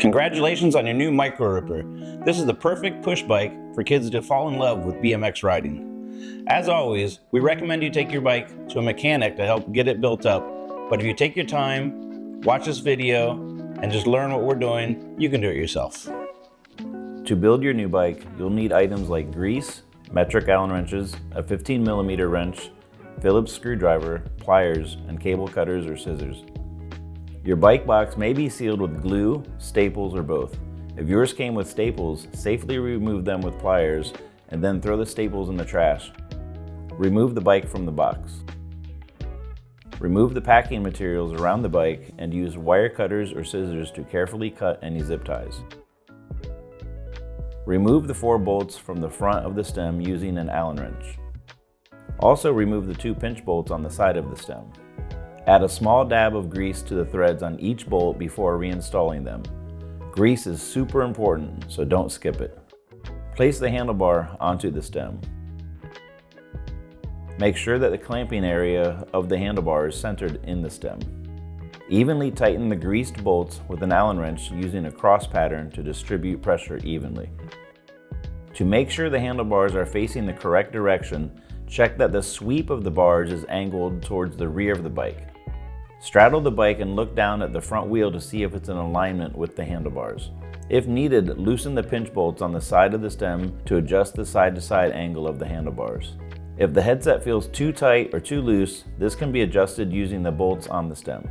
Congratulations on your new Micro Ripper. This is the perfect push bike for kids to fall in love with BMX riding. As always, we recommend you take your bike to a mechanic to help get it built up, but if you take your time, watch this video, and just learn what we're doing, you can do it yourself. To build your new bike, you'll need items like grease, metric Allen wrenches, a 15mm wrench, Phillips screwdriver, pliers, and cable cutters or scissors. Your bike box may be sealed with glue, staples, or both. If yours came with staples, safely remove them with pliers and then throw the staples in the trash. Remove the bike from the box. Remove the packing materials around the bike and use wire cutters or scissors to carefully cut any zip ties. Remove the 4 bolts from the front of the stem using an Allen wrench. Also remove the 2 pinch bolts on the side of the stem. Add a small dab of grease to the threads on each bolt before reinstalling them. Grease is super important, so don't skip it. Place the handlebar onto the stem. Make sure that the clamping area of the handlebar is centered in the stem. Evenly tighten the greased bolts with an Allen wrench using a cross pattern to distribute pressure evenly. To make sure the handlebars are facing the correct direction, check that the sweep of the bars is angled towards the rear of the bike. Straddle the bike and look down at the front wheel to see if it's in alignment with the handlebars. If needed, loosen the pinch bolts on the side of the stem to adjust the side-to-side angle of the handlebars. If the headset feels too tight or too loose, this can be adjusted using the bolts on the stem.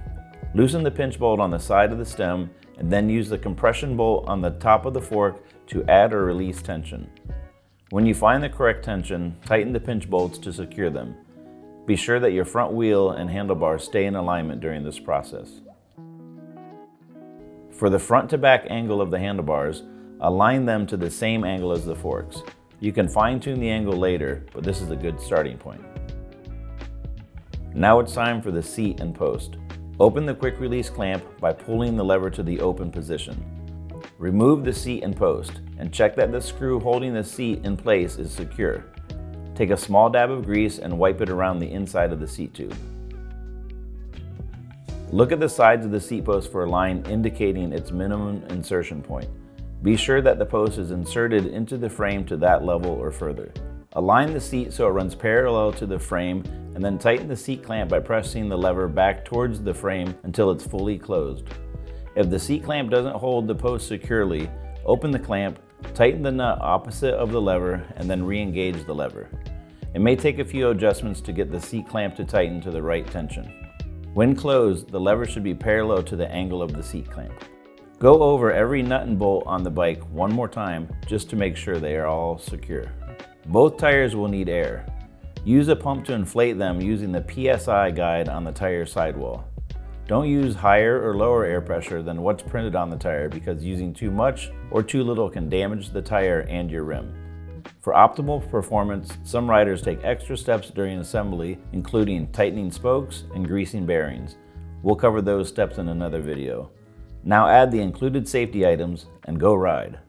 Loosen the pinch bolt on the side of the stem and then use the compression bolt on the top of the fork to add or release tension. When you find the correct tension, tighten the pinch bolts to secure them. Be sure that your front wheel and handlebars stay in alignment during this process. For the front to back angle of the handlebars, align them to the same angle as the forks. You can fine-tune the angle later, but this is a good starting point. Now it's time for the seat and post. Open the quick release clamp by pulling the lever to the open position. Remove the seat and post and check that the screw holding the seat in place is secure. Take a small dab of grease and wipe it around the inside of the seat tube. Look at the sides of the seat post for a line indicating its minimum insertion point. Be sure that the post is inserted into the frame to that level or further. Align the seat so it runs parallel to the frame and then tighten the seat clamp by pressing the lever back towards the frame until it's fully closed. If the seat clamp doesn't hold the post securely, open the clamp, tighten the nut opposite of the lever, and then re-engage the lever. It may take a few adjustments to get the seat clamp to tighten to the right tension. When closed, the lever should be parallel to the angle of the seat clamp. Go over every nut and bolt on the bike one more time just to make sure they are all secure. Both tires will need air. Use a pump to inflate them using the PSI guide on the tire sidewall. Don't use higher or lower air pressure than what's printed on the tire because using too much or too little can damage the tire and your rim. For optimal performance, some riders take extra steps during assembly, including tightening spokes and greasing bearings. We'll cover those steps in another video. Now add the included safety items and go ride.